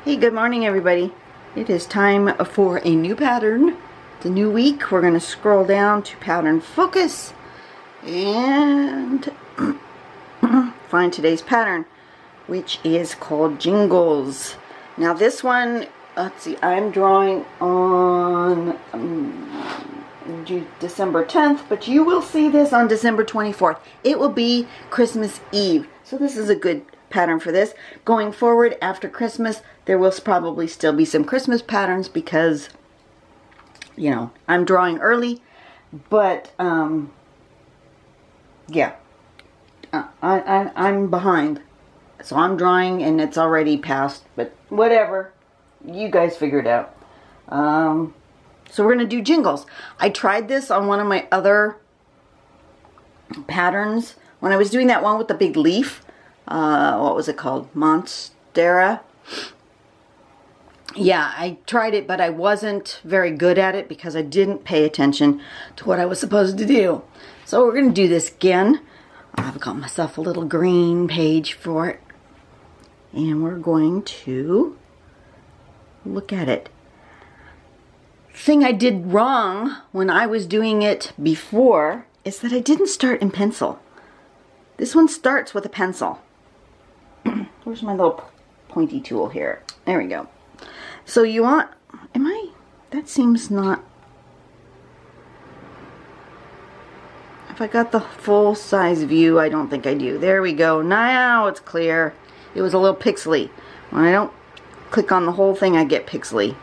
Hey, good morning everybody. It is time for a new pattern. It's a new week. We're going to scroll down to pattern focus and find today's pattern, which is called Jingles. Now this one, let's see, I'm drawing on December 10th, but you will see this on December 24th. It will be Christmas Eve. So this is a good pattern for this. Going forward after Christmas, there will probably still be some Christmas patterns because, you know, I'm drawing early, but yeah, I'm behind. So I'm drawing and it's already past, but whatever. You guys figure it out. So we're going to do Jingles. I tried this on one of my other patterns when I was doing that one with the big leaf. What was it called? Monstera. Yeah, I tried it, but I wasn't very good at it because I didn't pay attention to what I was supposed to do. So we're going to do this again. I've got myself a little green page for it. And we're going to look at it. Thing I did wrong when I was doing it before is that I didn't start in pencil. This one starts with a pencil. Where's my little pointy tool here? There we go. So you want, that seems not, if I got the full size view, I don't think I do. There we go. Now it's clear. It was a little pixely. When I don't click on the whole thing, I get pixely.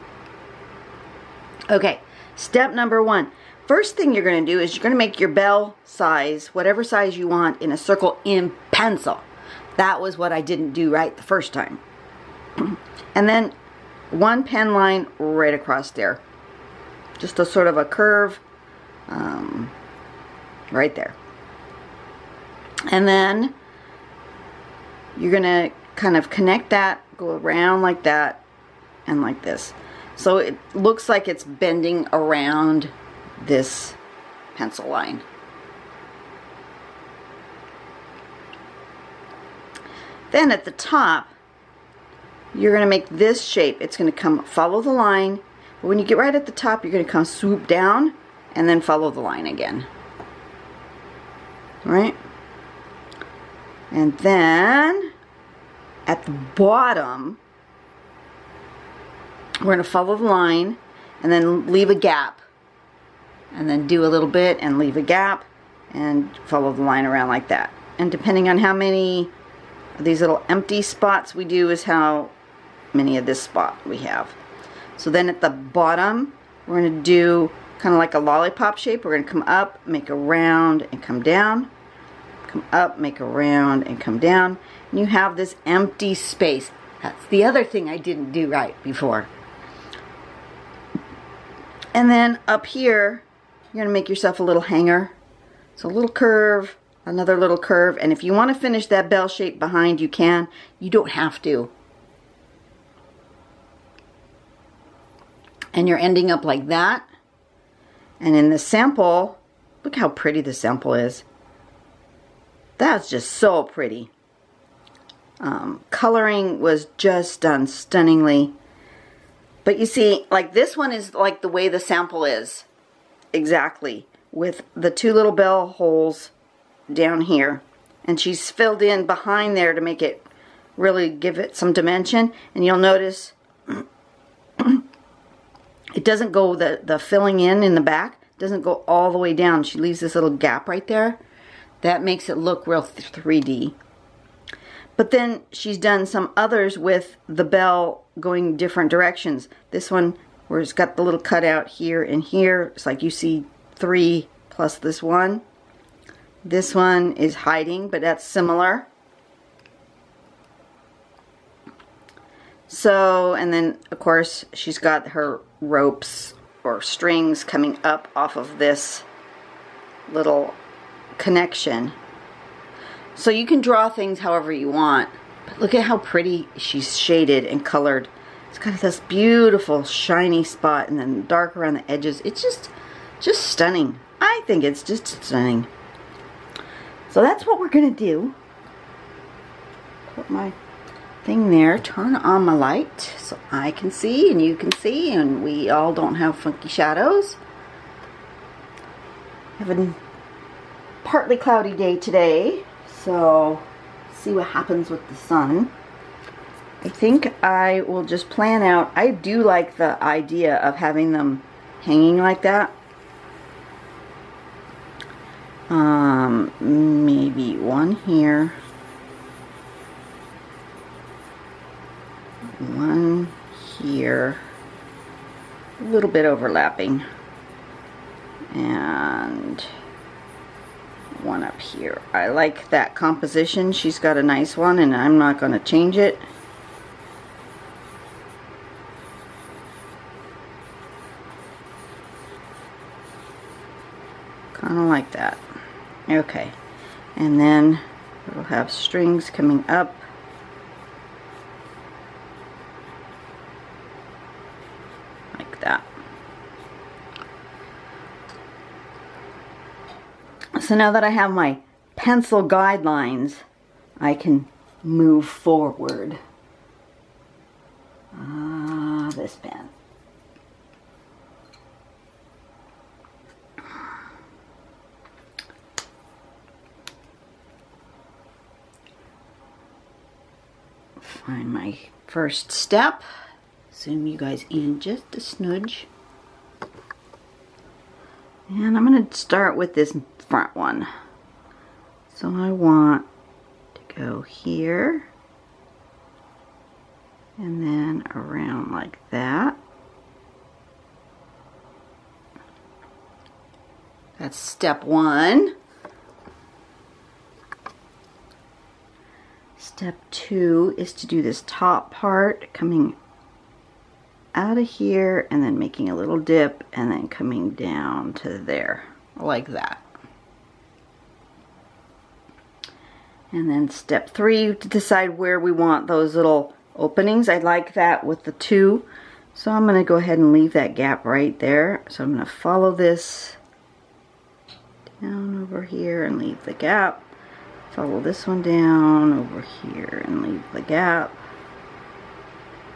Okay, step number one. First thing you're going to do is you're going to make your bell size, whatever size you want, in a circle in pencil. That was what I didn't do right the first time. And then one pen line right across there. Just a sort of a curve right there. And then you're going to kind of connect that, go around like that, and like this. So it looks like it's bending around this pencil line. Then at the top, you're going to make this shape. It's going to come follow the line. But when you get right at the top, you're going to come swoop down and then follow the line again. Right? And then at the bottom, we're going to follow the line and then leave a gap. And then do a little bit and leave a gap and follow the line around like that. And depending on how many of these little empty spots we do is how many of this spot we have. So then at the bottom, we're going to do kind of like a lollipop shape. We're going to come up, make a round, and come down. Come up, make a round, and come down. And you have this empty space. That's the other thing I didn't do right before. And then up here, you're going to make yourself a little hanger. So a little curve, another little curve, and if you want to finish that bell shape behind, you can. You don't have to. And you're ending up like that. And in the sample, look how pretty the sample is. That's just so pretty. Coloring was just done stunningly. But you see, like this one is like the way the sample is. Exactly. With the two little bell holes down here. And she's filled in behind there to make it really give it some dimension. And you'll notice it doesn't go, the filling in the back doesn't go all the way down. She leaves this little gap right there. That makes it look real 3D. But then she's done some others with the bell going different directions. This one where it's got the little cutout here and here. It's like you see 3 plus this one. This one is hiding, but that's similar. So, and then of course she's got her ropes or strings coming up off of this little connection. So you can draw things however you want. But look at how pretty she's shaded and colored. It's got this beautiful shiny spot and then dark around the edges. It's just stunning. I think it's just stunning. So that's what we're going to do. Put my thing there, turn on my light so I can see and you can see and we all don't have funky shadows. Have a partly cloudy day today, so see what happens with the sun. I think I will just plan out. I do like the idea of having them hanging like that. Maybe one here, one here, a little bit overlapping, and one up here. I like that composition. She's got a nice one and I'm not going to change it. Kind of like that. Okay, and then we'll have strings coming up. Like that. So now that I have my pencil guidelines, I can move forward. This pen. Find my first step. Zoom you guys in just a smidge. And I'm going to start with this front one. So I want to go here and then around like that. That's step one. Step two is to do this top part coming out of here and then making a little dip and then coming down to there like that. And then step three, to decide where we want those little openings. I like that with the two, so I'm going to go ahead and leave that gap right there. So I'm going to follow this down over here and leave the gap. Follow this one down over here and leave the gap.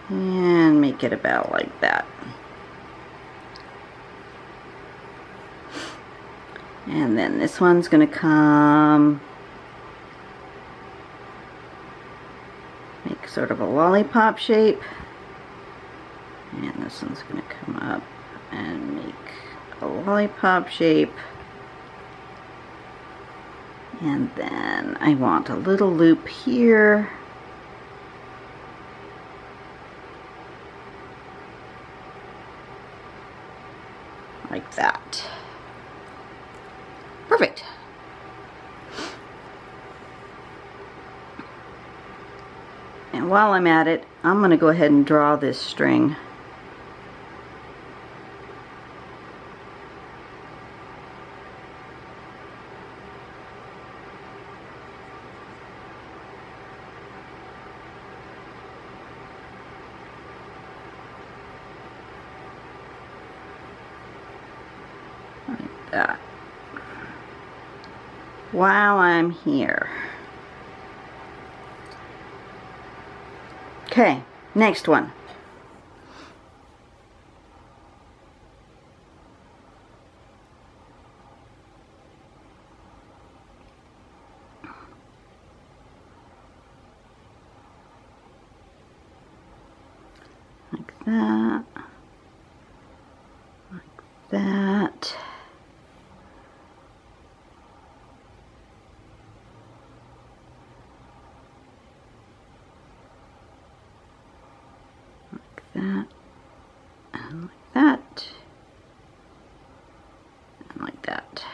And make it about like that. And then this one's going to come, make sort of a lollipop shape. And this one's going to come up and make a lollipop shape. And then I want a little loop here. Like that. Perfect. And while I'm at it, I'm going to go ahead and draw this string. Like that. While I'm here. Okay, next one. Like that. Like that. That and like that and like that.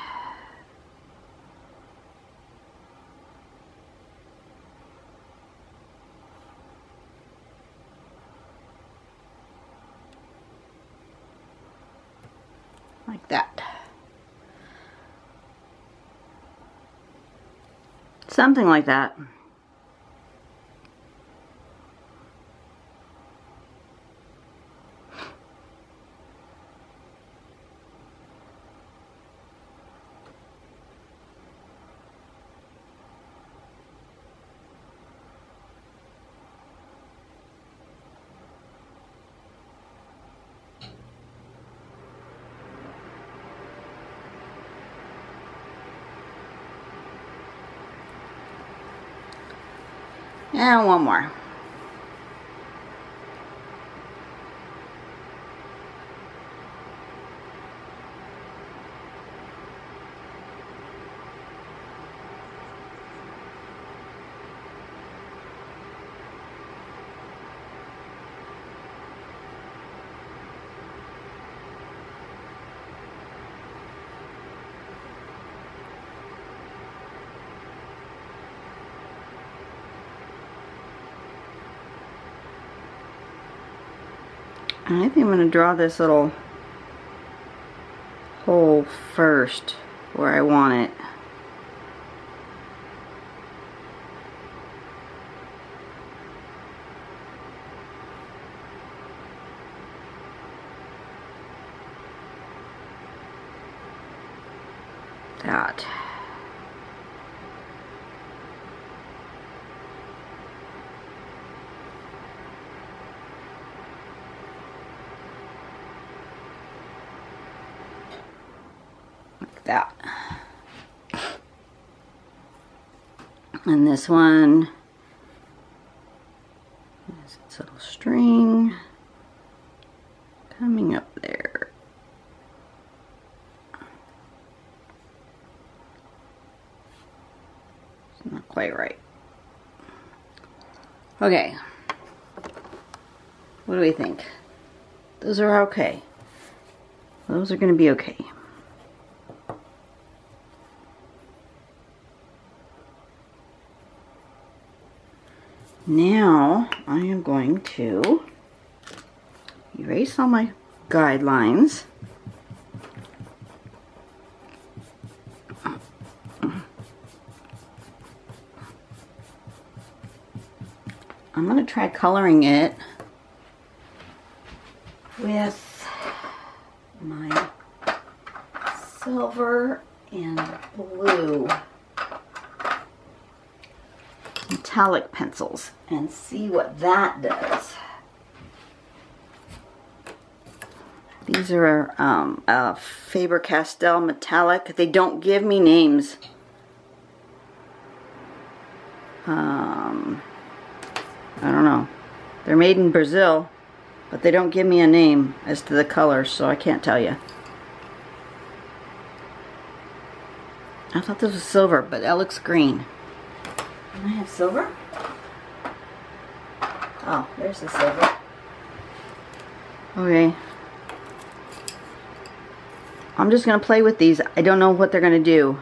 Like that. Something like that. And one more. I think I'm going to draw this little hole first where I want it. That. That. And this one has its little string coming up there. It's not quite right. Okay. What do we think? Those are okay. Those are going to be okay. Now I am going to erase all my guidelines. I'm going to try coloring it with my silver and blue metallic pencils and see what that does. These are Faber Castell metallic. They don't give me names. I don't know. They're made in Brazil, but they don't give me a name as to the colors, so I can't tell you. I thought this was silver, but that looks green. Can I have silver? Oh, there's the silver. Okay. I'm just going to play with these. I don't know what they're going to do.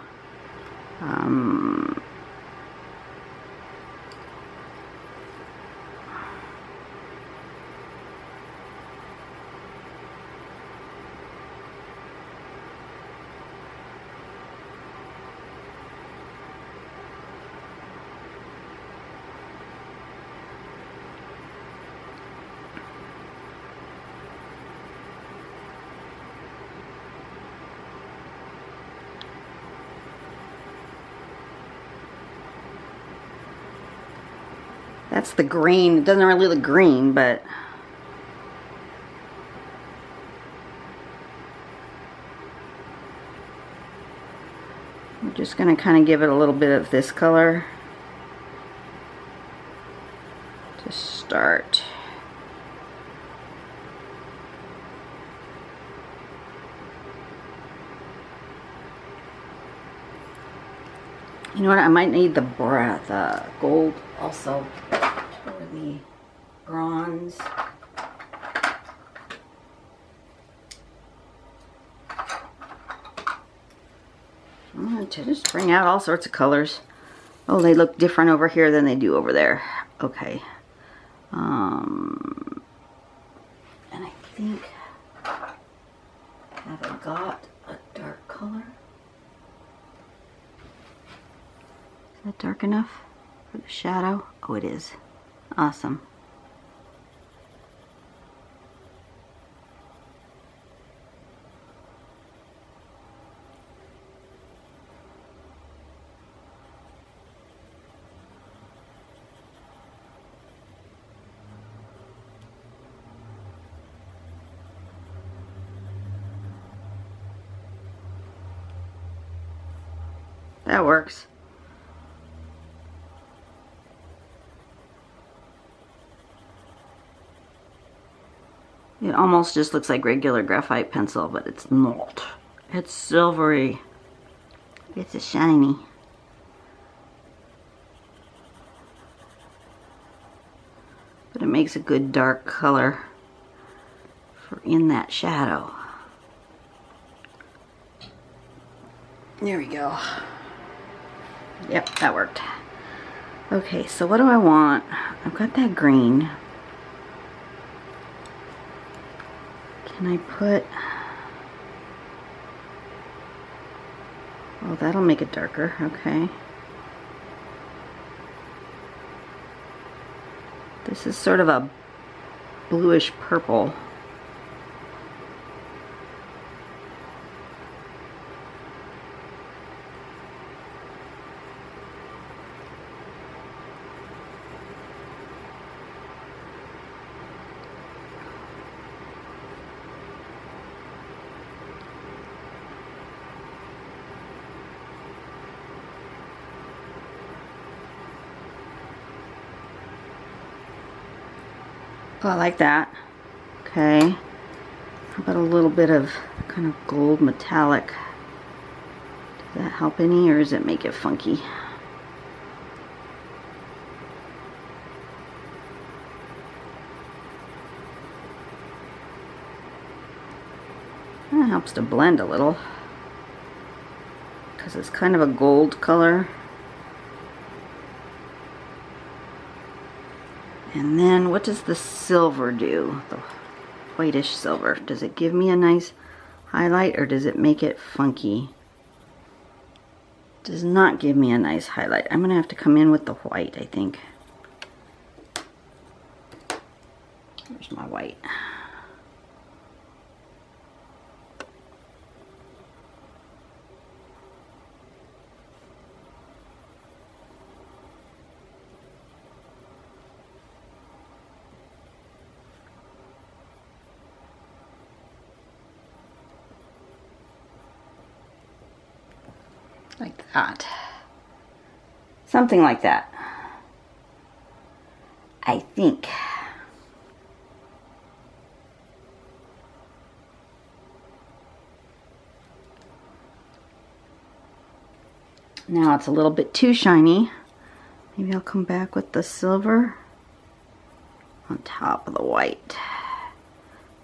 That's the green. It doesn't really look green, but I'm just going to kind of give it a little bit of this color to start. You know what? I might need the gold also for the bronze. I'm going to just bring out all sorts of colors. Oh, they look different over here than they do over there. Okay. And I think, have I got a dark color? Is that dark enough for the shadow? Oh, it is. Awesome. That works. It almost just looks like regular graphite pencil, but it's not. It's silvery. It's a shiny. But it makes a good dark color for in that shadow. There we go. Yep, that worked. Okay, so what do I want? I've got that green. Can I put... Oh, that'll make it darker. Okay. This is sort of a bluish purple. Oh, I like that. Okay. How about a little bit of kind of gold metallic? Does that help any, or does it make it funky? That helps to blend a little, because it's kind of a gold color. And then what does the silver do? The whitish silver. Does it give me a nice highlight, or does it make it funky? Does not give me a nice highlight. I'm going to have to come in with the white, I think. Here's my white. Like that. Something like that. I think. Now it's a little bit too shiny. Maybe I'll come back with the silver on top of the white.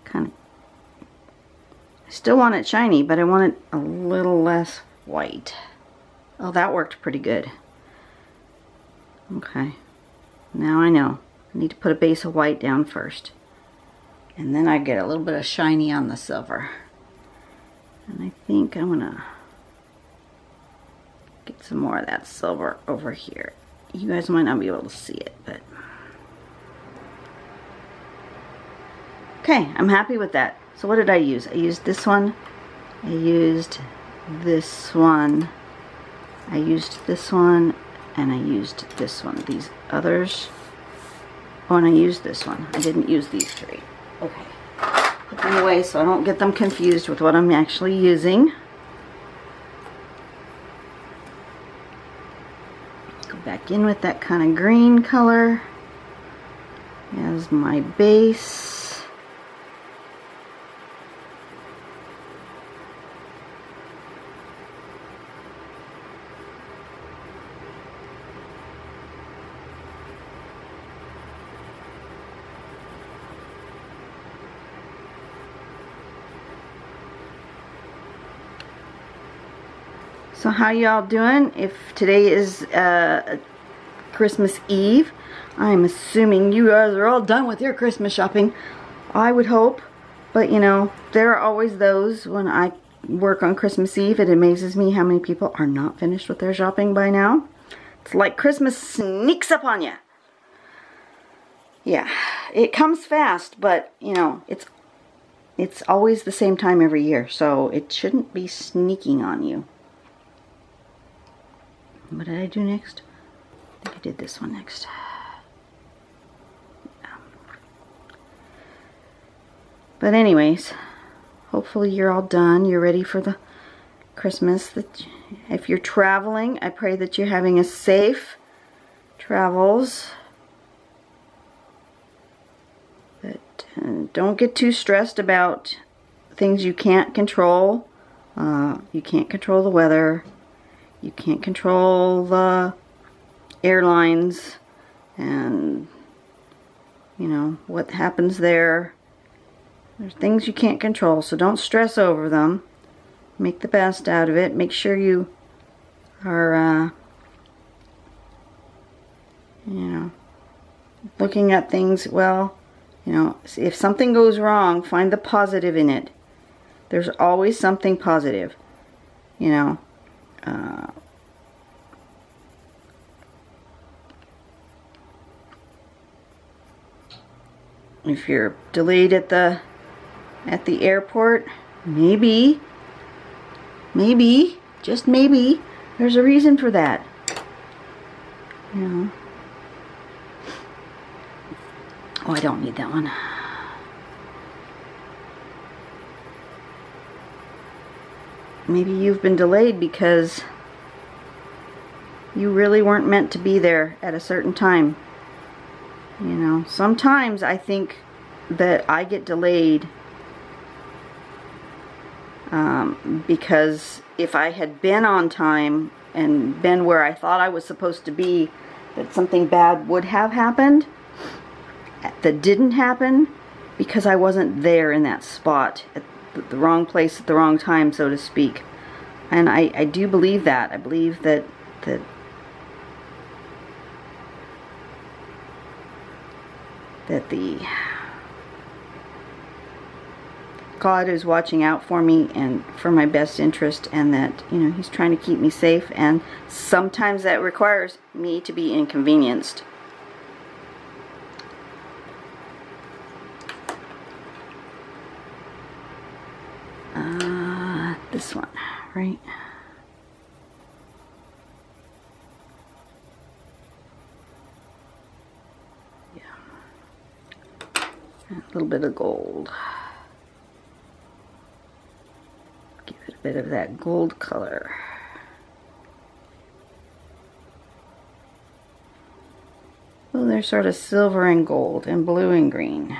Kind of. I still want it shiny, but I want it a little less white. Oh, that worked pretty good. Okay. Now I know. I need to put a base of white down first. And then I get a little bit of shiny on the silver. And I think I'm gonna get some more of that silver over here. You guys might not be able to see it, but... Okay, I'm happy with that. So what did I use? I used this one. I used this one. I used this one, and I used this one. These others. Oh, and I used this one. I didn't use these three. Okay. Put them away so I don't get them confused with what I'm actually using. Go back in with that kind of green color as my base. So how y'all doing? If today is Christmas Eve, I'm assuming you guys are all done with your Christmas shopping. I would hope, but you know, there are always those when I work on Christmas Eve. It amazes me how many people are not finished with their shopping by now. It's like Christmas sneaks up on you. Yeah, it comes fast, but you know, it's always the same time every year, so it shouldn't be sneaking on you. What did I do next? I think I did this one next. Yeah. But anyways, hopefully you're all done. You're ready for the Christmas. If you're traveling, I pray that you're having a safe travels. But And don't get too stressed about things you can't control. You can't control the weather. You can't control the airlines and, you know, what happens there. There's things you can't control, so don't stress over them. Make the best out of it. Make sure you are, you know, looking at things, well, you know, if something goes wrong, find the positive in it. There's always something positive, you know. If you're delayed at the airport, maybe, just maybe, there's a reason for that. You know. Oh, I don't need that one. Maybe you've been delayed because you really weren't meant to be there at a certain time. You know, sometimes I think that I get delayed because if I had been on time and been where I thought I was supposed to be, that something bad would have happened that didn't happen because I wasn't there in that spot at the wrong place at the wrong time, so to speak. And I do believe that. I believe that the God is watching out for me and for my best interest, and that, you know, He's trying to keep me safe, and sometimes that requires me to be inconvenienced. This one, right? Yeah. A little bit of gold. Give it a bit of that gold color. Oh, they're sort of silver and gold and blue and green.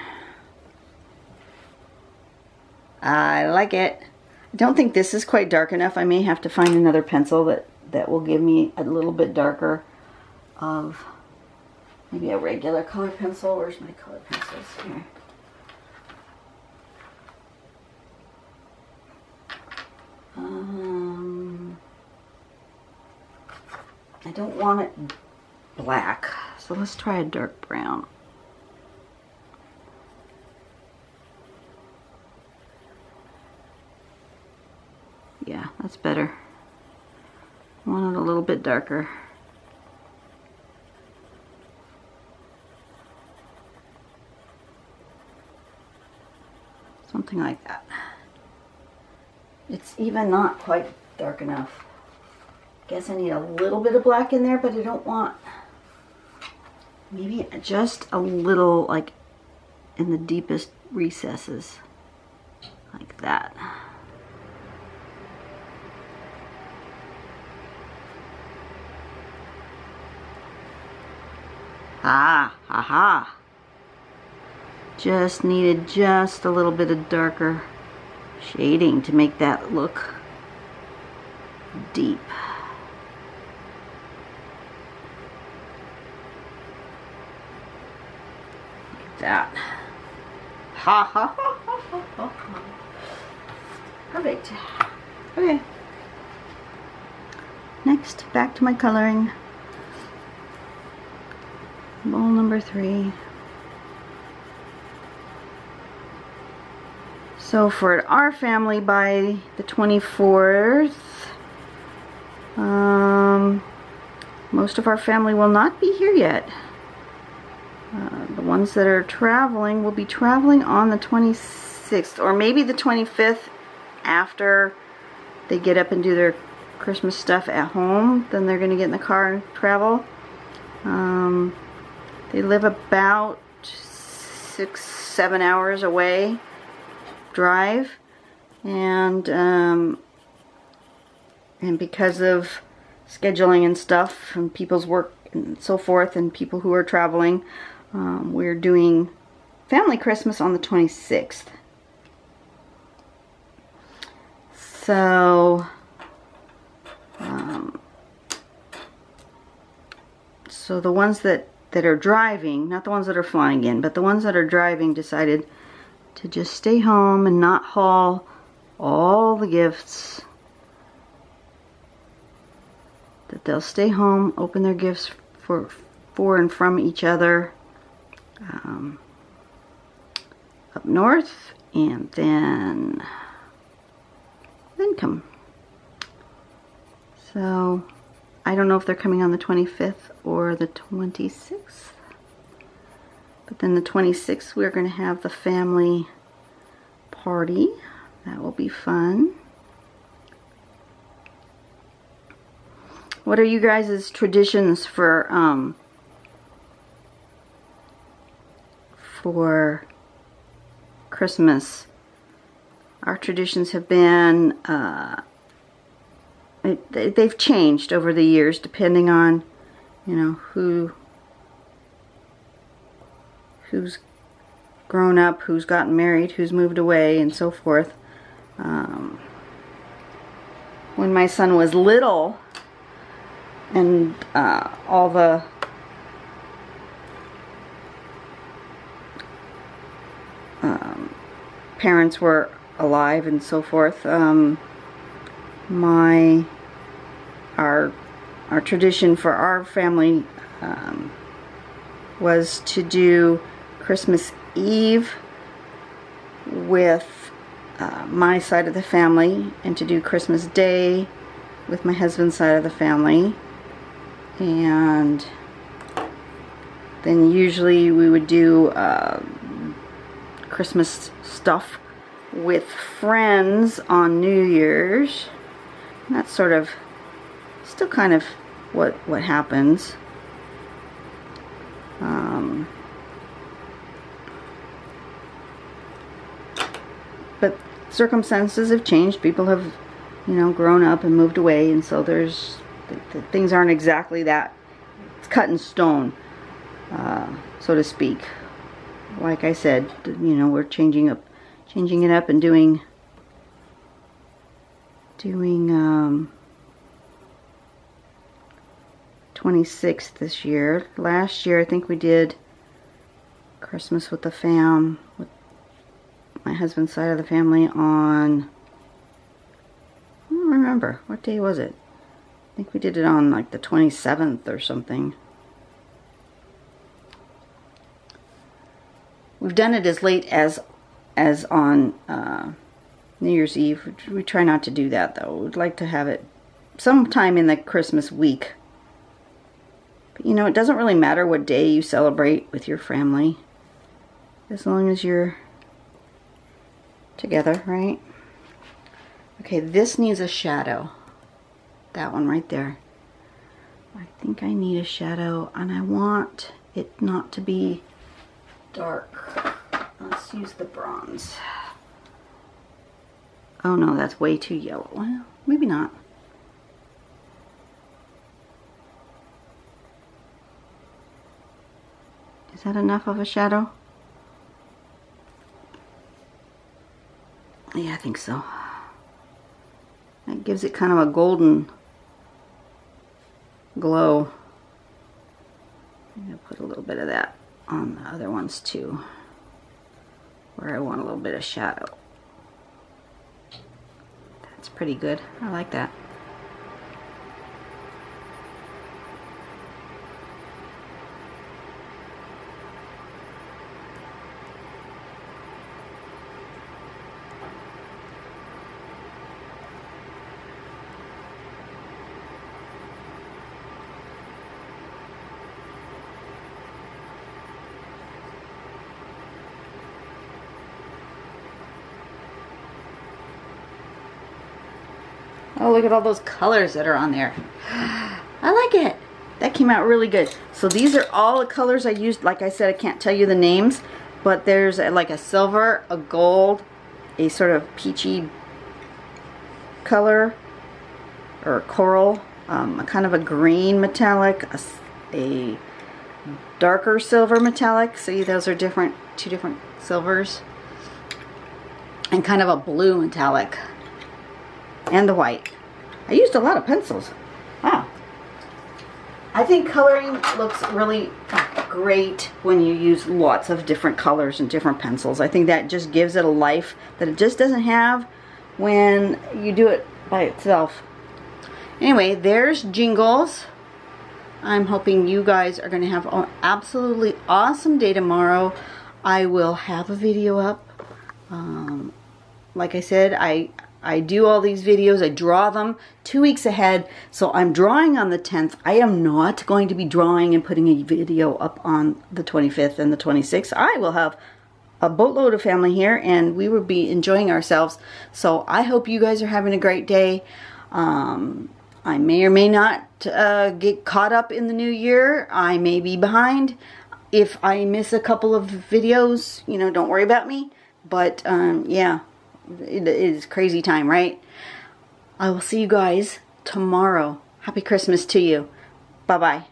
I like it. I don't think this is quite dark enough. I may have to find another pencil that will give me a little bit darker of maybe a regular color pencil. Where's my color pencils? Here. I don't want it black, so let's try a dark brown. Yeah, that's better. I want it a little bit darker. Something like that. It's even not quite dark enough. Guess I need a little bit of black in there, but I don't want, maybe just a little, like in the deepest recesses, like that. Aha. Just needed just a little bit of darker shading to make that look deep. Like that. Ha. Perfect. Okay. Next, back to my coloring. Bowl number 3. So for our family, by the 24th, most of our family will not be here yet. The ones that are traveling will be traveling on the 26th, or maybe the 25th after they get up and do their Christmas stuff at home. Then they're going to get in the car and travel. They live about 6-7 hours away drive, and because of scheduling and stuff and people's work and so forth and people who are traveling, we're doing family Christmas on the 26th. So, so the ones that are driving, not the ones that are flying in, but the ones that are driving decided to just stay home and not haul all the gifts. That they'll stay home, open their gifts for and from each other up north, and then come. So I don't know if they're coming on the 25th or the 26th. But then the 26th we're going to have the family party. That will be fun. What are you guys' traditions for Christmas? Our traditions have been, they've changed over the years depending on, you know, who's grown up, who's gotten married, who's moved away, and so forth. When my son was little, and all the parents were alive and so forth, our tradition for our family was to do Christmas Eve with my side of the family, and to do Christmas Day with my husband's side of the family, and then usually we would do Christmas stuff with friends on New Year's. And that's sort of still kind of what happens. But circumstances have changed. People have, you know, grown up and moved away, and so there's things aren't exactly that. It's cut in stone, so to speak. Like I said, you know, we're changing it up and doing 26th this year. Last year I think we did Christmas with the fam, with my husband's side of the family on, I don't remember, what day was it? I think we did it on like the 27th or something. We've done it as late as on New Year's Eve. We try not to do that though. We'd like to have it sometime in the Christmas week. But you know, it doesn't really matter what day you celebrate with your family, as long as you're together, right? Okay, this needs a shadow. That one right there. I think I need a shadow, and I want it not to be dark. Let's use the bronze. Oh no, that's way too yellow. Well, maybe not. Is that enough of a shadow? Yeah, I think so. That gives it kind of a golden glow. I'm going to put a little bit of that on the other ones too, where I want a little bit of shadow. That's pretty good. I like that. Oh, look at all those colors that are on there. I like it. That came out really good. So these are all the colors I used. Like I said, I can't tell you the names, but there's like a silver, a gold, a sort of peachy color, or a coral, a kind of a green metallic, a darker silver metallic. See, those are different, two different silvers. And kind of a blue metallic. And the white. I used a lot of pencils. Wow. I think coloring looks really great when you use lots of different colors and different pencils. I think that just gives it a life that it just doesn't have when you do it by itself. Anyway, there's Jingles. I'm hoping you guys are going to have an absolutely awesome day tomorrow. I will have a video up. Like I said, I do all these videos. I draw them 2 weeks ahead. So I'm drawing on the 10th. I am not going to be drawing and putting a video up on the 25th and the 26th. I will have a boatload of family here and we will be enjoying ourselves. So I hope you guys are having a great day. I may or may not get caught up in the new year. I may be behind. If I miss a couple of videos, you know, don't worry about me. But yeah. It is crazy time, right? I will see you guys tomorrow. Happy Christmas to you. Bye-bye.